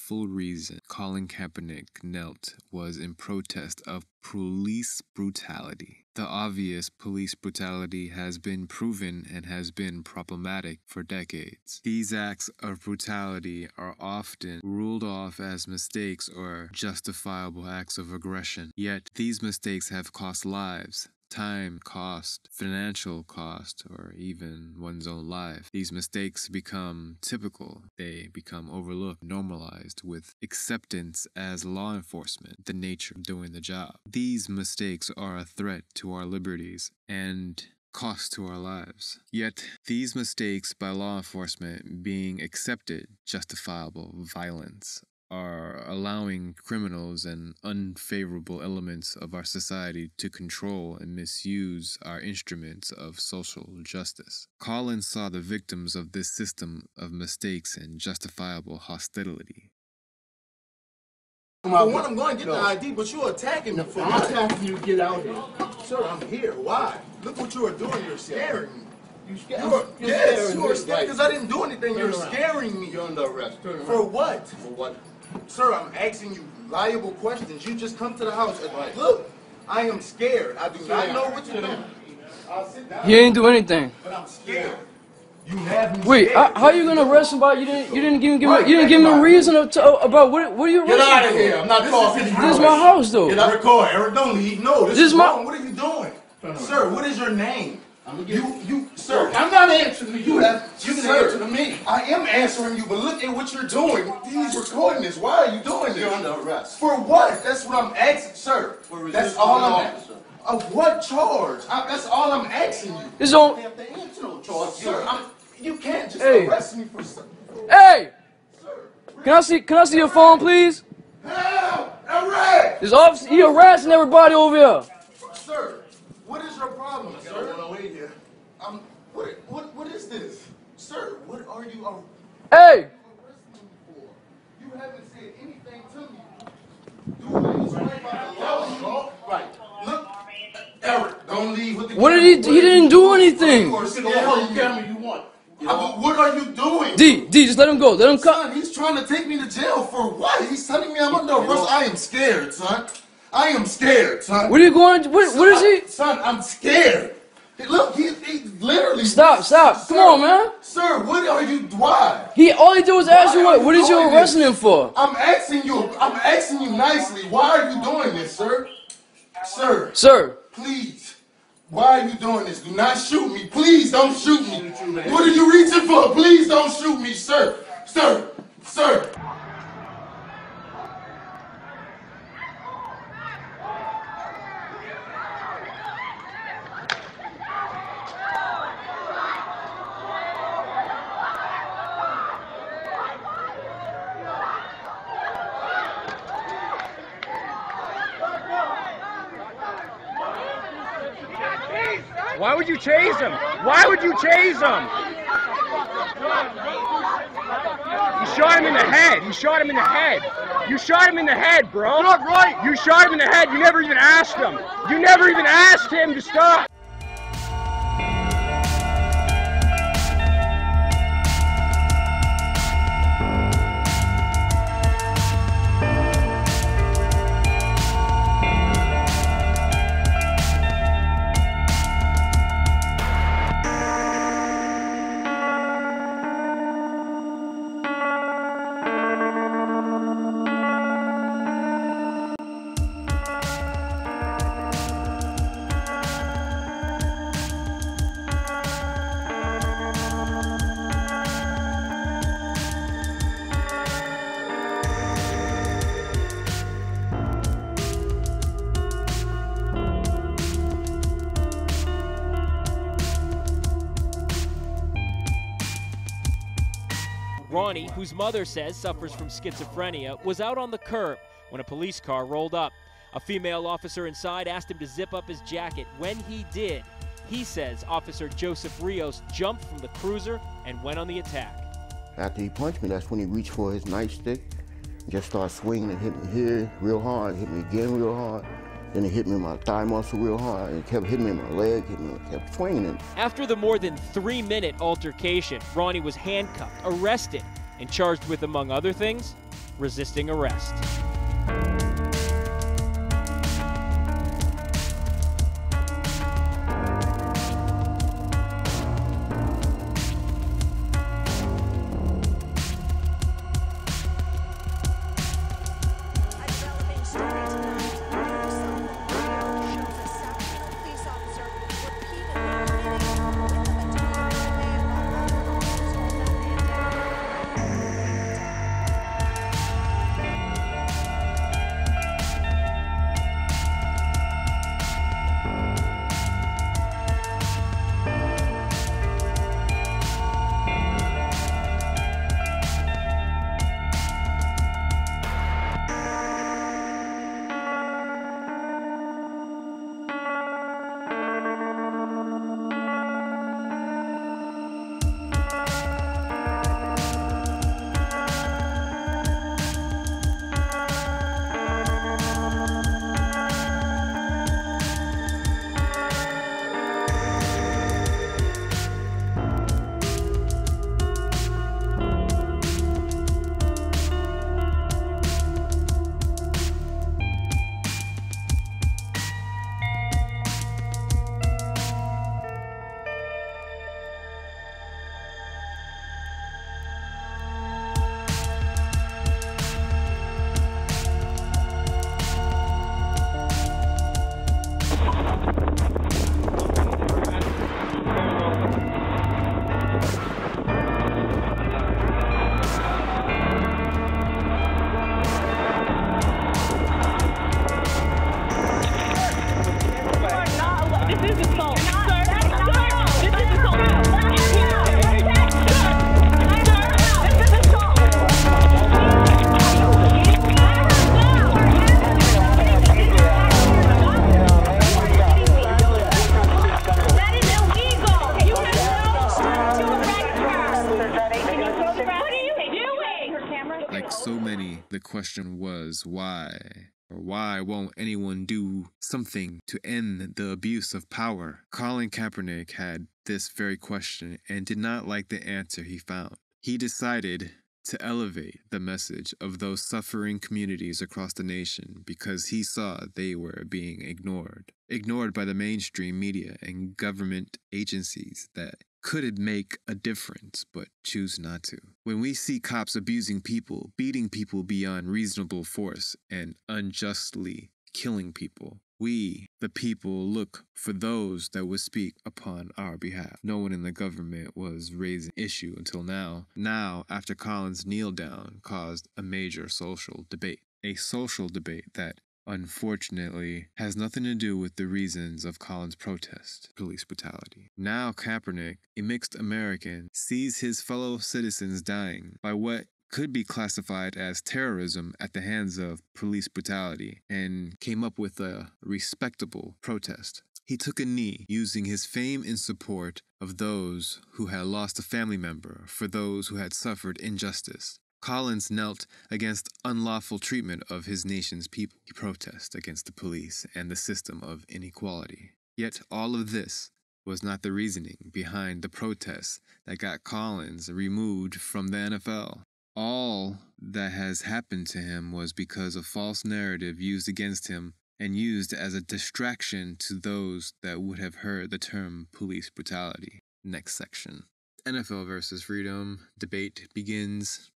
full reason Colin knelt was in protest of police brutality. The obvious police brutality has been proven and has been problematic for decades. These acts of brutality are often ruled off as mistakes or justifiable acts of aggression. Yet these mistakes have cost lives. Time, cost, financial cost, or even one's own life. These mistakes become typical. They become overlooked, normalized with acceptance as law enforcement, the nature of doing the job. These mistakes are a threat to our liberties and cost to our lives. Yet, these mistakes by law enforcement being accepted, justifiable violence, are allowing criminals and unfavorable elements of our society to control and misuse our instruments of social justice. Colin saw the victims of this system of mistakes and justifiable hostility. Well, when I'm going to get the ID, but you're attacking me for I'm attacking you to get out here. Sir, I'm here. Why? Look what you are doing. You're scaring me. You scared? Yes, you are scared because I didn't do anything. You're scaring me. You're under arrest. Turn around. For what? For what? Sir, I'm asking you liable questions. You just come to the house and look, I am scared. I do not know what you're doing. I'll sit down. You didn't do anything. But I'm scared. You have me Wait, scared. how are you gonna arrest somebody? You didn't give me a reason about what are you arresting? Get out of here. I'm not talking to you. This is my house, though. Get out. Record. Eric, don't leave. No, this is my. wrong. What are you doing? Sir, what is your name? Sir, I'm not answering you. You can sir, answer to me. I am answering you, but look at what you're doing. He's recording this. Why are you doing this? You're under arrest. For what? That's what I'm asking, sir. That's all I'm asking. Of what charge? That's all I'm asking you. It's on. Have to answer no charge, Sir, you can't just Hey. arrest me for something. Hey, Sir, can I see your phone, please? help! Eric! This officer, he harassing everybody over here. Sir, what is your problem, sir? I want to wait here. What is this? Sir, what are you Hey, arresting me for? You haven't said anything to me. Do I explain about the law? Right. Look, Eric, don't leave with the what did he? He didn't do anything. You are Look at the hell camera you want. What are you doing? D, just let him go. Let him cut. Son, he's trying to take me to jail for what? He's telling me I'm under arrest. I am scared, son. I am scared, son. What are you going? What is he? Son, I'm scared. Hey, look, he literally. Stop. Come on, man. Sir, what are you? Why? All he did was ask you what is you arresting him for? I'm asking you nicely. Why are you doing this, sir? Sir. Please. Why are you doing this? Do not shoot me. Please don't shoot me. What are you reaching for? Please don't shoot me, sir. Sir. Why would you chase him? Why would you chase him? You shot him in the head. You shot him in the head. You shot him in the head, bro. Not right. You shot him in the head. You never even asked him. You never even asked him to stop. Ronnie, whose mother says suffers from schizophrenia, was out on the curb when a police car rolled up. A female officer inside asked him to zip up his jacket. When he did, he says Officer Joseph Rios jumped from the cruiser and went on the attack. After he punched me, that's when he reached for his nightstick and just started swinging and hit me here real hard, hit me again real hard. Then he hit me in my thigh muscle real hard and kept hitting me in my leg, kept swinging it. After the more than 3-minute altercation, Ronnie was handcuffed, arrested, and charged with, among other things, resisting arrest. Like so many, the question was why? Or why won't anyone do something to end the abuse of power? Colin Kaepernick had this very question and did not like the answer he found. He decided to elevate the message of those suffering communities across the nation because he saw they were being ignored. Ignored by the mainstream media and government agencies that could make a difference but choose not to. When we see cops abusing people, beating people beyond reasonable force, and unjustly killing people, we, the people, look for those that would speak upon our behalf. No one in the government was raising issue until now. Now, after Colin's kneel down caused a major social debate. A social debate that unfortunately has nothing to do with the reasons of Colin's protest, police brutality. Now Kaepernick, a mixed American, sees his fellow citizens dying by what could be classified as terrorism at the hands of police brutality and came up with a respectable protest. He took a knee, using his fame in support of those who had lost a family member, for those who had suffered injustice. Collins knelt against unlawful treatment of his nation's people. He protested against the police and the system of inequality. Yet all of this was not the reasoning behind the protests that got Collins removed from the NFL. All that has happened to him was because of false narrative used against him and used as a distraction to those that would have heard the term police brutality. Next section. NFL versus freedom debate begins.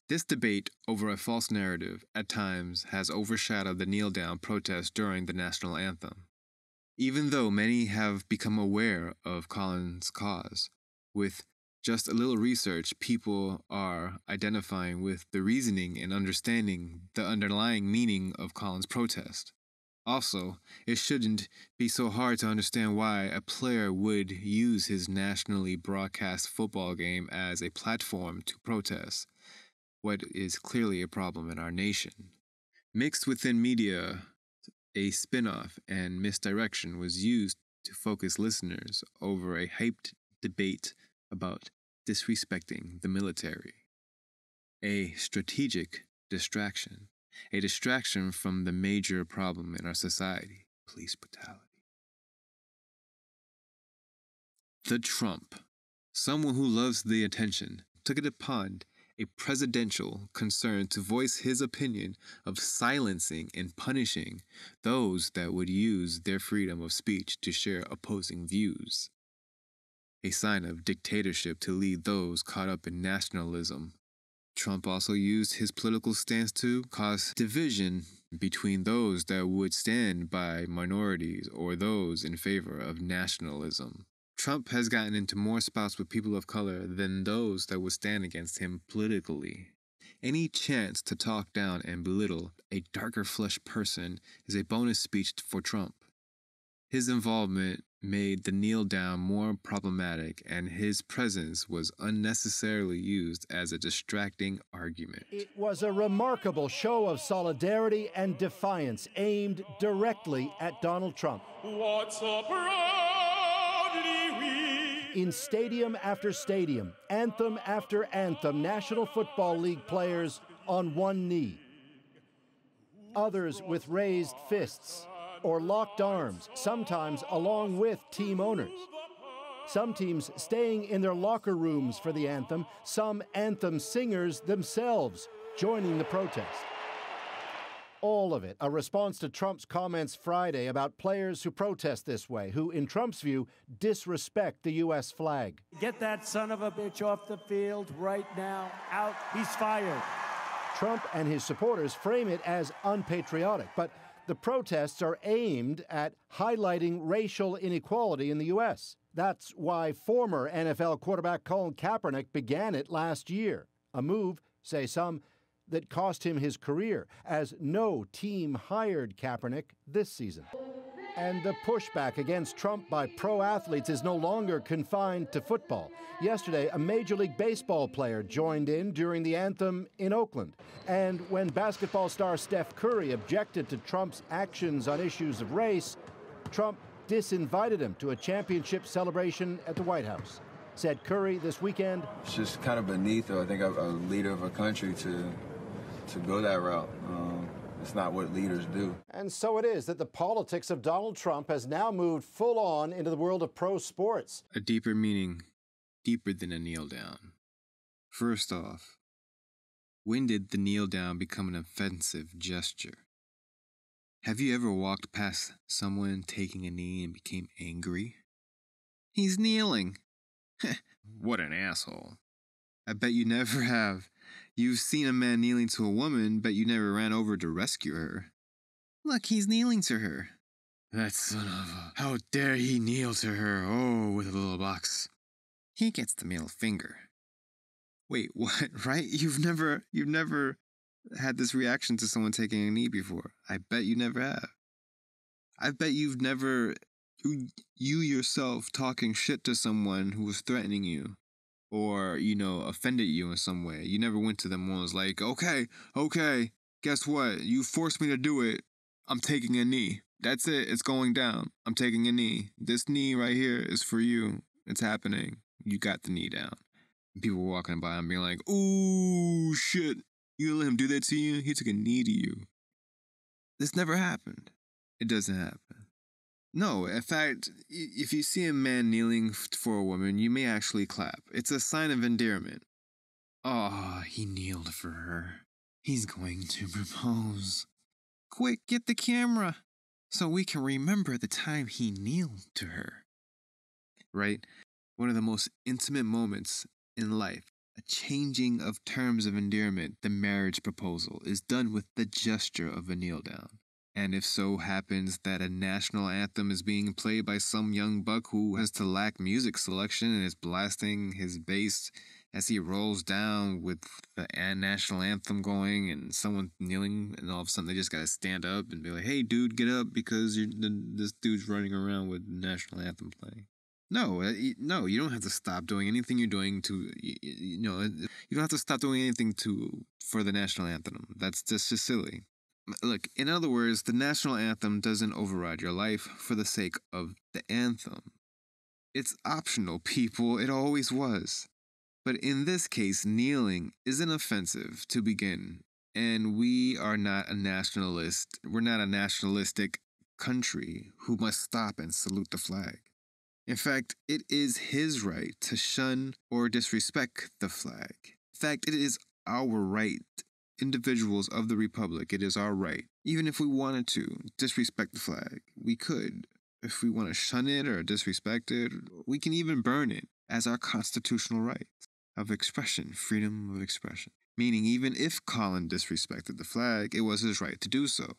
This debate over a false narrative at times has overshadowed the kneel-down protest during the national anthem. Even though many have become aware of Colin's cause, with just a little research, people are identifying with the reasoning and understanding the underlying meaning of Colin's protest. Also, it shouldn't be so hard to understand why a player would use his nationally broadcast football game as a platform to protest what is clearly a problem in our nation. Mixed within media, a spin-off and misdirection was used to focus listeners over a hyped debate about disrespecting the military. A strategic distraction. A distraction from the major problem in our society, police brutality. The Trump. Someone who loves the attention, took it upon a presidential concern to voice his opinion of silencing and punishing those that would use their freedom of speech to share opposing views. A sign of dictatorship to lead those caught up in nationalism. Trump also used his political stance to cause division between those that would stand by minorities or those in favor of nationalism. Trump has gotten into more spouts with people of color than those that would stand against him politically. Any chance to talk down and belittle a darker-fleshed person is a bonus speech for Trump. His involvement made the kneel down more problematic, and his presence was unnecessarily used as a distracting argument. It was a remarkable show of solidarity and defiance aimed directly at Donald Trump. What's so proudly we... In stadium after stadium, anthem after anthem, National Football League players on one knee. Others with raised fists or locked arms, sometimes along with team owners. Some teams staying in their locker rooms for the anthem, some anthem singers themselves joining the protest. All of it a response to Trump's comments Friday about players who protest this way, who, in Trump's view, disrespect the U.S. flag. Get that son of a bitch off the field right now. Out. He's fired. Trump and his supporters frame it as unpatriotic, but the protests are aimed at highlighting racial inequality in the U.S. That's why former NFL quarterback Colin Kaepernick began it last year, a move, say some, that cost him his career, as no team hired Kaepernick this season. And the pushback against Trump by pro athletes is no longer confined to football. Yesterday, a Major League Baseball player joined in during the anthem in Oakland. And when basketball star Steph Curry objected to Trump's actions on issues of race, Trump disinvited him to a championship celebration at the White House. Said Curry this weekend, "It's just kind of beneath, I think, a leader of a country to go that route. It's not what leaders do." And so it is that the politics of Donald Trump has now moved full on into the world of pro sports. A deeper meaning, deeper than a kneel down. First off, when did the kneel down become an offensive gesture? Have you ever walked past someone taking a knee and became angry? He's kneeling. What an asshole. I bet you never have. You've seen a man kneeling to a woman, but you never ran over to rescue her. Look, he's kneeling to her. That son of a... How dare he kneel to her? Oh, with a little box. He gets the middle finger. Wait, what? Right? You've never had this reaction to someone taking a knee before. I bet you never have. I bet you've never... You yourself talking shit to someone who was threatening you. Or, offended you in some way. You never went to them and was like, okay, guess what? You forced me to do it. I'm taking a knee. That's it. It's going down. I'm taking a knee. This knee right here is for you. It's happening. You got the knee down. And people were walking by and being like, ooh, shit. You gonna let him do that to you? He took a knee to you. This never happened. It doesn't happen. No, in fact, if you see a man kneeling for a woman, you may actually clap. It's a sign of endearment. Oh, he kneeled for her. He's going to propose. Quick, get the camera so we can remember the time he kneeled to her. Right? One of the most intimate moments in life, a changing of terms of endearment, the marriage proposal, is done with the gesture of a kneel down. And if so happens that a national anthem is being played by some young buck who has to lack music selection and is blasting his bass as he rolls down with the national anthem going and someone kneeling, and all of a sudden they just gotta stand up and be like, hey dude, get up because this dude's running around with the national anthem playing. No, you don't have to stop doing anything you're doing to, you don't have to stop doing anything for the national anthem. That's just silly. Look, in other words, the national anthem doesn't override your life for the sake of the anthem. It's optional, people. It always was. But in this case, kneeling isn't offensive to begin. And we are not a nationalist. We're not a nationalistic country who must stop and salute the flag. In fact, it is his right to shun or disrespect the flag. In fact, it is our right, individuals of the Republic, it is our right. Even if we wanted to disrespect the flag, we could. If we want to shun it or disrespect it, we can even burn it as our constitutional right of expression, freedom of expression. Meaning, even if Colin disrespected the flag, it was his right to do so.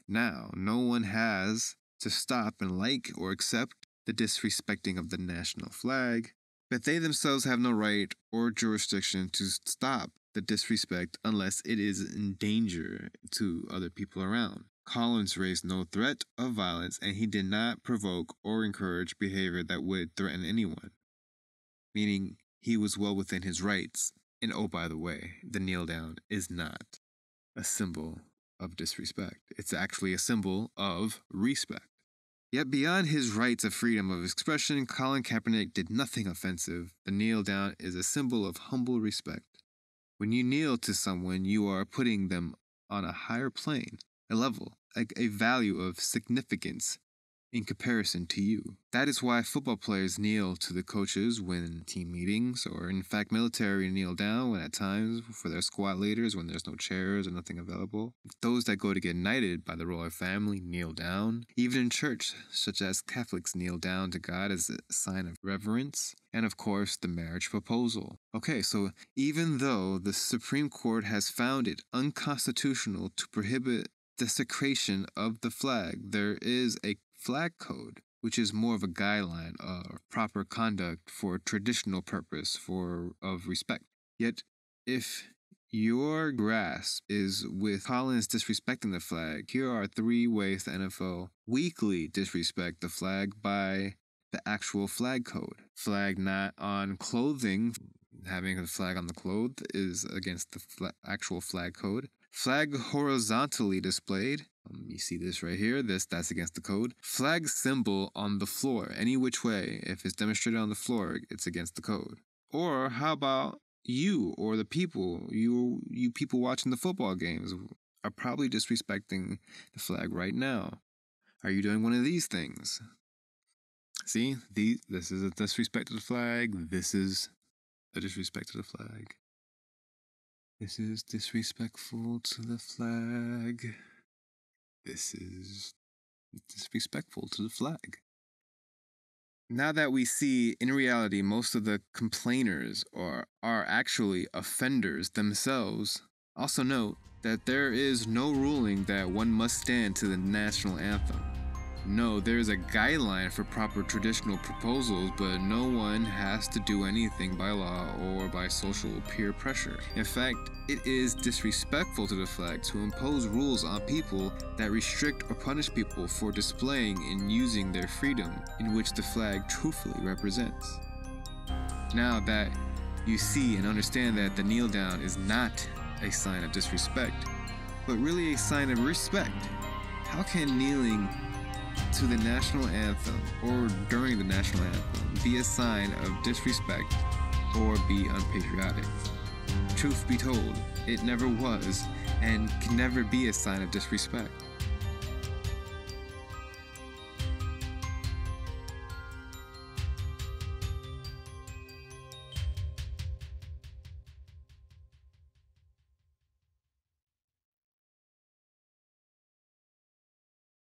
Now, no one has to stop and like or accept the disrespecting of the national flag, but they themselves have no right or jurisdiction to stop the disrespect unless it is in danger to other people around. Collins raised no threat of violence, and he did not provoke or encourage behavior that would threaten anyone, meaning he was well within his rights. And oh, by the way, the kneel down is not a symbol of disrespect. It's actually a symbol of respect. Yet beyond his rights of freedom of expression, Colin Kaepernick did nothing offensive. The kneel down is a symbol of humble respect. When you kneel to someone, you are putting them on a higher plane, a level, a value of significance in comparison to you. That is why football players kneel to the coaches when team meetings, or in fact military kneel down when at times for their squad leaders when there's no chairs or nothing available. Those that go to get knighted by the royal family kneel down. Even in church, such as Catholics kneel down to God as a sign of reverence. And of course, the marriage proposal. Okay, so even though the Supreme Court has found it unconstitutional to prohibit desecration of the flag, there is a flag code, which is more of a guideline of proper conduct for traditional purpose of respect. Yet, if your grasp is with Collins disrespecting the flag, here are 3 ways the NFL weekly disrespect the flag by the actual flag code. Flag not on clothing, having a flag on the clothes is against the actual flag code. Flag horizontally displayed. You see this right here. That's against the code. Flag symbol on the floor, any which way. If it's demonstrated on the floor, it's against the code. Or how about you or the people, you people watching the football games are probably disrespecting the flag right now. Are you doing one of these things? See, this is a disrespect to the flag. This is a disrespect to the flag. This is disrespectful to the flag. This is disrespectful to the flag. Now that we see, in reality, most of the complainers are actually offenders themselves, also note that there is no ruling that one must stand to the national anthem. No, there is a guideline for proper traditional proposals, but no one has to do anything by law or by social peer pressure. In fact, it is disrespectful to the flag to impose rules on people that restrict or punish people for displaying and using their freedom, in which the flag truthfully represents. Now that you see and understand that the kneel down is not a sign of disrespect, but really a sign of respect, how can kneeling to the national anthem or during the national anthem be a sign of disrespect or be unpatriotic? Truth be told, it never was and can never be a sign of disrespect.